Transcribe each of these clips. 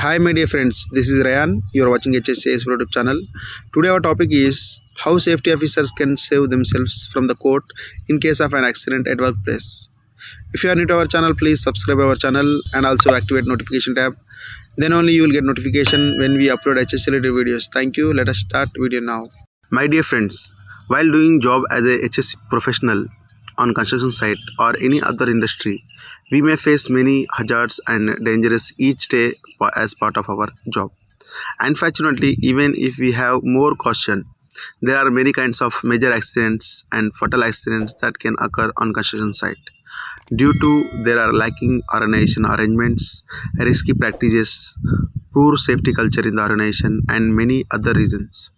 Hi, my dear friends. This is Ryan. You are watching HSA's YouTube channel. Today, our topic is how safety officers can save themselves from the court in case of an accident at workplace. If you are new to our channel, please subscribe our channel and also activate notification tab. Then only you will get notification when we upload HSA related videos. Thank you. Let us start video now. My dear friends, while doing job as a HSC professional on construction site or any other industry, we may face many hazards and dangers each day as part of our job. Unfortunately, even if we have more caution, there are many kinds of major accidents and fatal accidents that can occur on construction site. Due to there are lacking organization arrangements, risky practices, poor safety culture in the organization, and many other reasons.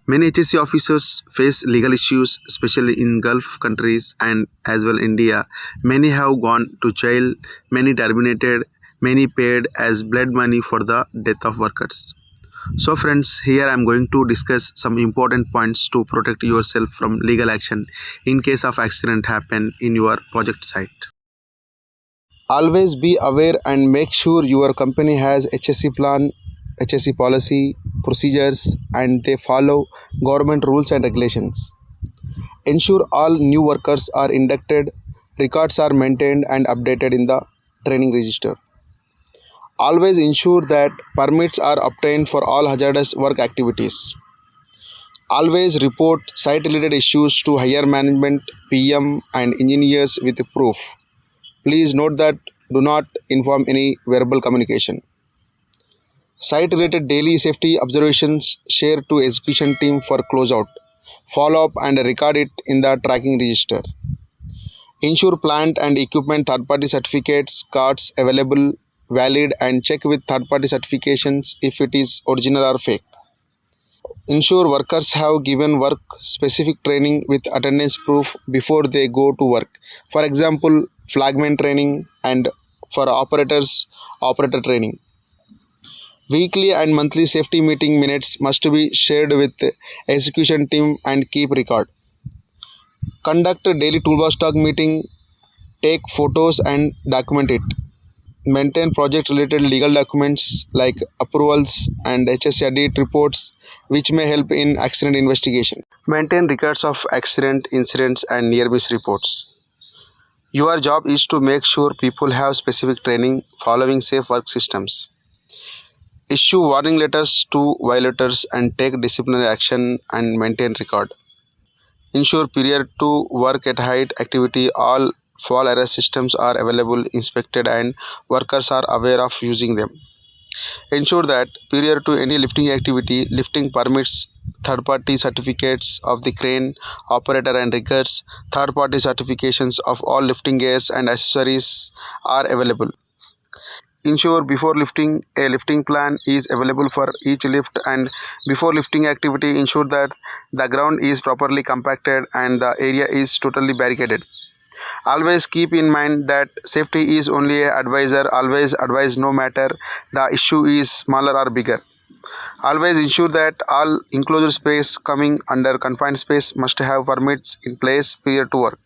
Many HSC officers face legal issues, especially in Gulf countries and as well India. Many have gone to jail, many terminated, many paid as blood money for the death of workers. So friends, here I am going to discuss some important points to protect yourself from legal action in case of accident happen in your project site. Always be aware and make sure your company has HSC plan, HSC policy, procedures, and they follow government rules and regulations. Ensure all new workers are inducted, records are maintained and updated in the training register. Always ensure that permits are obtained for all hazardous work activities. Always report site-related issues to higher management, PM, and engineers with proof. Please note that do not inform any verbal communication. Site-related daily safety observations share to execution team for closeout. Follow up and record it in the tracking register. Ensure plant and equipment third-party certificates, cards available, valid, and check with third-party certifications if it is original or fake. Ensure workers have given work-specific training with attendance proof before they go to work. For example, flagman training and for operators, operator training. Weekly and monthly safety meeting minutes must be shared with execution team and keep record. Conduct a daily toolbox talk meeting, take photos and document it. Maintain project related legal documents like approvals and HSC audit reports which may help in accident investigation. Maintain records of accident, incidents and near miss reports. Your job is to make sure people have specific training following safe work systems. Issue warning letters to violators and take disciplinary action and maintain record. Ensure period to work at height activity all fall arrest systems are available, inspected and workers are aware of using them. Ensure that prior to any lifting activity, lifting permits, third-party certificates of the crane, operator and riggers, third-party certifications of all lifting gears and accessories are available. Ensure before lifting a lifting plan is available for each lift, and before lifting activity ensure that the ground is properly compacted and the area is totally barricaded. Always keep in mind that safety is only an advisor. Always advise no matter the issue is smaller or bigger. Always ensure that all enclosure space coming under confined space must have permits in place prior to work.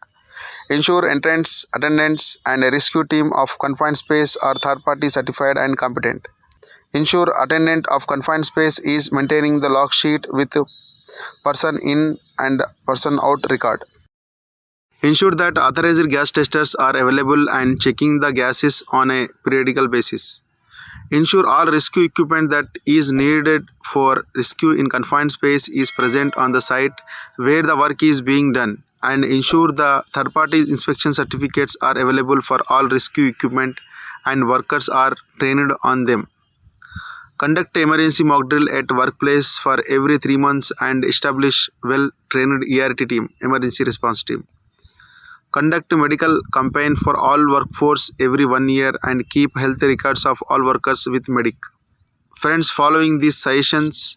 Ensure entrance, attendants and a rescue team of confined space are third party certified and competent. Ensure attendant of confined space is maintaining the log sheet with person in and person out record. Ensure that authorized gas testers are available and checking the gases on a periodical basis. Ensure all rescue equipment that is needed for rescue in confined space is present on the site where the work is being done, and ensure the third-party inspection certificates are available for all rescue equipment and workers are trained on them. Conduct emergency mock drill at workplace for every 3 months and establish well-trained ERT team, emergency response team. Conduct medical campaign for all workforce every 1 year and keep health records of all workers with medic. Friends, following these suggestions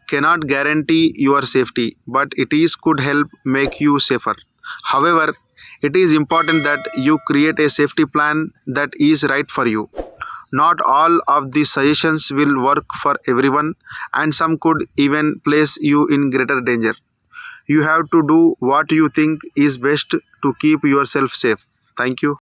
cannot guarantee your safety, but it is could help make you safer. However, it is important that you create a safety plan that is right for you. Not all of these suggestions will work for everyone, and some could even place you in greater danger. You have to do what you think is best to keep yourself safe. Thank you.